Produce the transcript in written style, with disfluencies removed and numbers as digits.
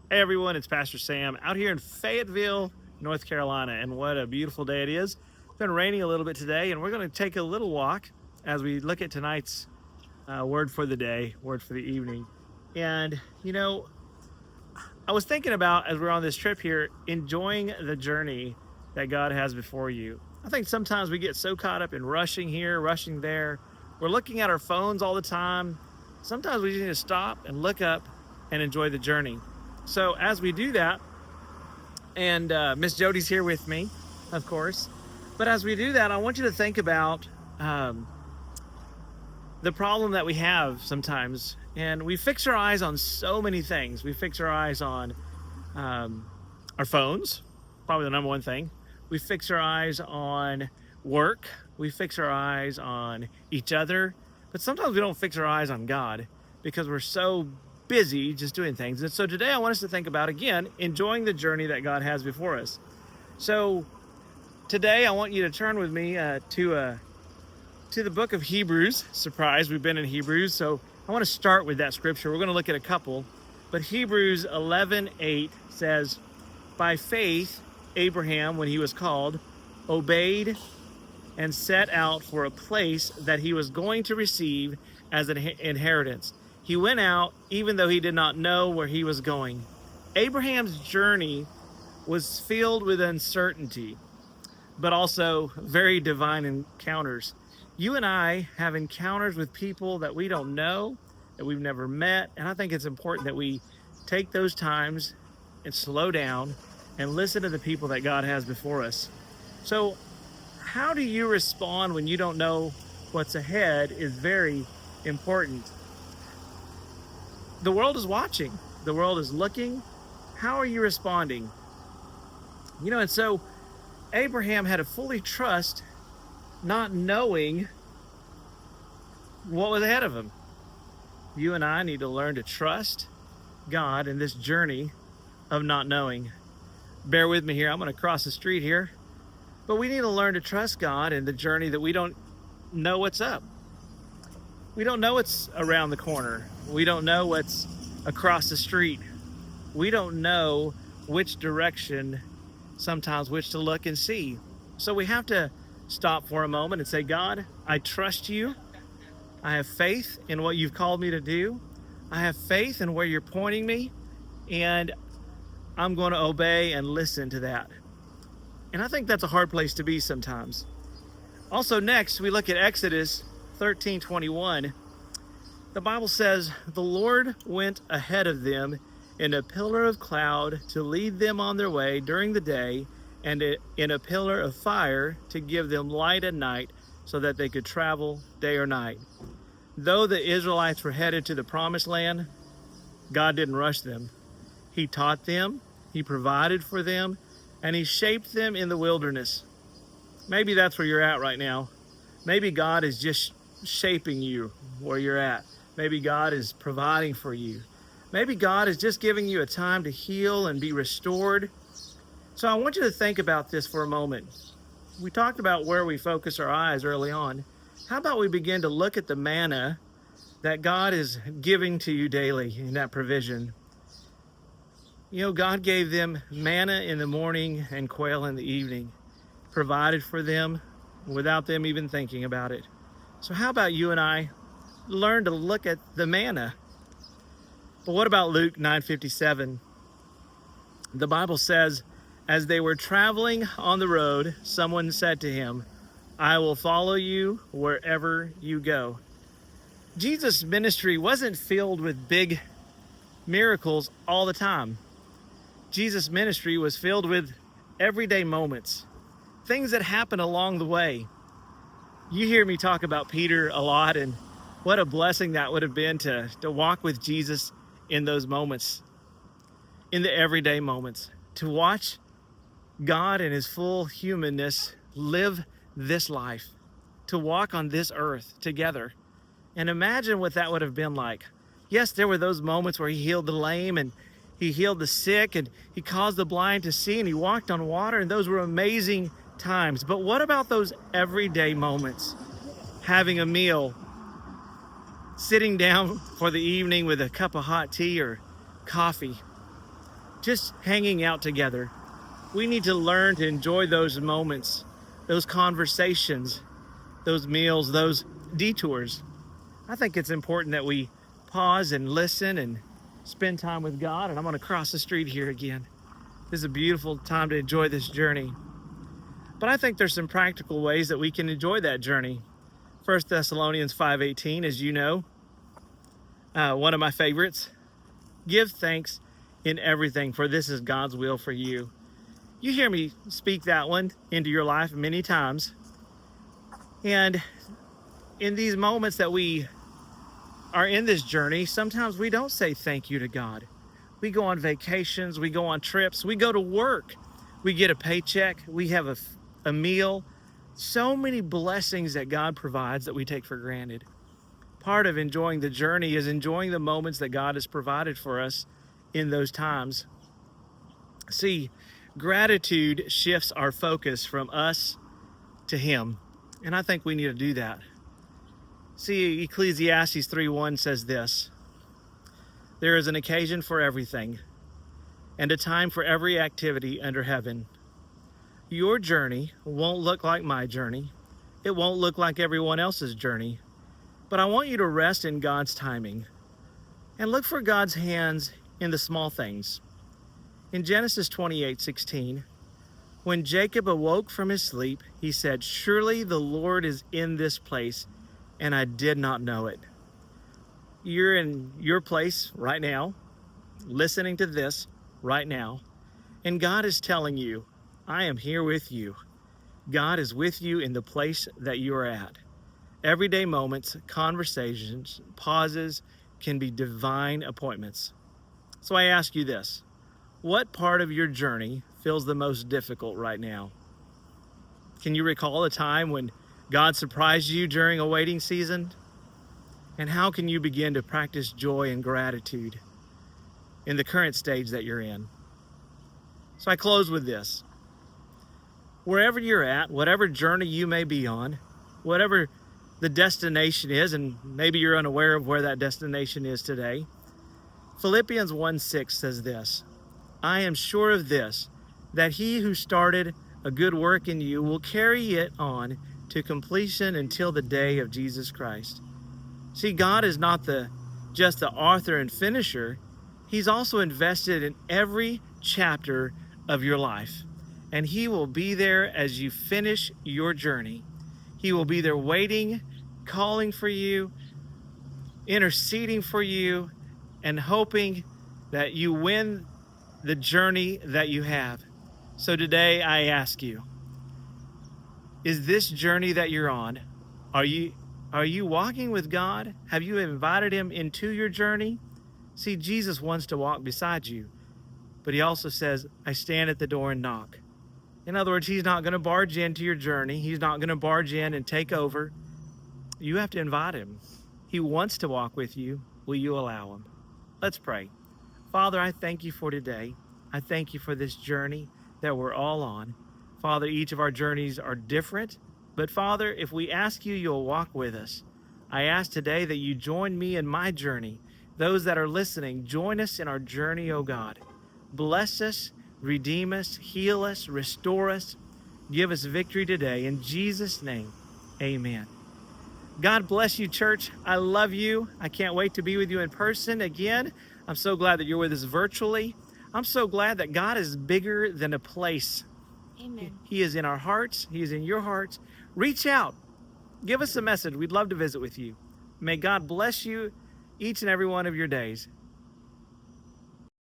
Hey everyone, it's Pastor Sam out here in Fayetteville, North Carolina, and what a beautiful day it is. It's been raining a little bit today, and we're going to take a little walk as we look at tonight's word for the day, word for the evening. And I was thinking about, as we're on this trip here, enjoying the journey that God has before you. I think sometimes we get so caught up in rushing here, rushing there. We're looking at our phones all the time. Sometimes we just need to stop and look up and enjoy the journey. So as we do that, and Miss Jody's here with me, of course, but as we do that, I want you to think about the problem that we have sometimes. And we fix our eyes on so many things. We fix our eyes on our phones, probably the number one thing. We fix our eyes on work. We fix our eyes on each other. But sometimes we don't fix our eyes on God because we're so busy just doing things. And so today I want us to think about, again, enjoying the journey that God has before us. So today I want you to turn with me to the book of Hebrews. Surprise, we've been in Hebrews. So I want to start with that scripture. We're going to look at a couple. But Hebrews 11:8 says, "By faith, Abraham, when he was called, obeyed and set out for a place that he was going to receive as an inheritance. He went out even though he did not know where he was going." Abraham's journey was filled with uncertainty, but also very divine encounters. You and I have encounters with people that we don't know, that we've never met, and I think it's important that we take those times and slow down and listen to the people that God has before us. So how do you respond when you don't know what's ahead is very important. The world is watching. The world is looking. How are you responding? And so Abraham had to fully trust, not knowing what was ahead of him. You and I need to learn to trust God in this journey of not knowing. Bear with me here. I'm going to cross the street here. But we need to learn to trust God in the journey that we don't know what's up. We don't know what's around the corner. We don't know what's across the street. We don't know which direction, sometimes which to look and see. So we have to stop for a moment and say, God, I trust you. I have faith in what you've called me to do. I have faith in where you're pointing me, and I'm going to obey and listen to that. And I think that's a hard place to be sometimes. Also, next, we look at Exodus 13:21. The Bible says, "The Lord went ahead of them in a pillar of cloud to lead them on their way during the day, and in a pillar of fire to give them light at night, so that they could travel day or night." Though the Israelites were headed to the promised land, God didn't rush them. He taught them, He provided for them, and He shaped them in the wilderness. Maybe that's where you're at right now. Maybe God is just shaping you where you're at. Maybe God is providing for you. Maybe God is just giving you a time to heal and be restored. So I want you to think about this for a moment. We talked about where we focus our eyes early on. How about we begin to look at the manna that God is giving to you daily in that provision? God gave them manna in the morning and quail in the evening, provided for them without them even thinking about it. So how about you and I learn to look at the manna? But what about Luke 9:57? The Bible says, "As they were traveling on the road, someone said to him, 'I will follow you wherever you go.'" Jesus' ministry wasn't filled with big miracles all the time. Jesus' ministry was filled with everyday moments, things that happen along the way. You hear me talk about Peter a lot, and what a blessing that would have been to walk with Jesus in those moments, in the everyday moments, to watch God in His full humanness live this life, to walk on this earth together. And imagine what that would have been like. Yes, there were those moments where He healed the lame and He healed the sick and He caused the blind to see and He walked on water, and those were amazing times. But what about those everyday moments? Having a meal, sitting down for the evening with a cup of hot tea or coffee, just hanging out together. We need to learn to enjoy those moments, those conversations, those meals, those detours. I think it's important that we pause and listen and spend time with God. And I'm going to cross the street here again. This is a beautiful time to enjoy this journey. But I think there's some practical ways that we can enjoy that journey. 1 Thessalonians 5:18, as you know, one of my favorites. Give thanks in everything, for this is God's will for you. You hear me speak that one into your life many times. And in these moments that we are in this journey, sometimes we don't say thank you to God. We go on vacations, we go on trips, we go to work, we get a paycheck, we have a meal. So many blessings that God provides that we take for granted. Part of enjoying the journey is enjoying the moments that God has provided for us in those times. See, gratitude shifts our focus from us to Him, and I think we need to do that. See, Ecclesiastes 3:1 says this: there is an occasion for everything, and a time for every activity under heaven. Your journey won't look like my journey. It won't look like everyone else's journey. But I want you to rest in God's timing and look for God's hands in the small things. In Genesis 28:16, when Jacob awoke from his sleep, he said, surely the Lord is in this place, and I did not know it. You're in your place right now, listening to this right now, and God is telling you, I am here with you. God is with you in the place that you are at. Everyday moments, conversations, pauses can be divine appointments. So I ask you this: what part of your journey feels the most difficult right now? Can you recall a time when God surprised you during a waiting season? And how can you begin to practice joy and gratitude in the current stage that you're in? So I close with this. Wherever you're at, whatever journey you may be on, whatever the destination is, and maybe you're unaware of where that destination is today, Philippians 1:6 says this: I am sure of this, that he who started a good work in you will carry it on to completion until the day of Jesus Christ. See, God is not just the author and finisher. He's also invested in every chapter of your life. And He will be there as you finish your journey. He will be there waiting, calling for you, interceding for you, and hoping that you win the journey that you have. So today I ask you, is this journey that you're on, are you walking with God? Have you invited Him into your journey? See, Jesus wants to walk beside you, but He also says, I stand at the door and knock. In other words, He's not going to barge into your journey. He's not going to barge in and take over. You have to invite Him. He wants to walk with you. Will you allow Him? Let's pray. Father, I thank You for today. I thank You for this journey that we're all on. Father, each of our journeys are different, but Father, if we ask You, You'll walk with us. I ask today that You join me in my journey. Those that are listening, join us in our journey, O God. Bless us, redeem us, heal us, restore us, give us victory today. In Jesus' name, amen. God bless you, church. I love you. I can't wait to be with you in person again. I'm so glad that you're with us virtually. I'm so glad that God is bigger than a place. Amen. He is in our hearts. He is in your hearts. Reach out. Give us a message. We'd love to visit with you. May God bless you each and every one of your days.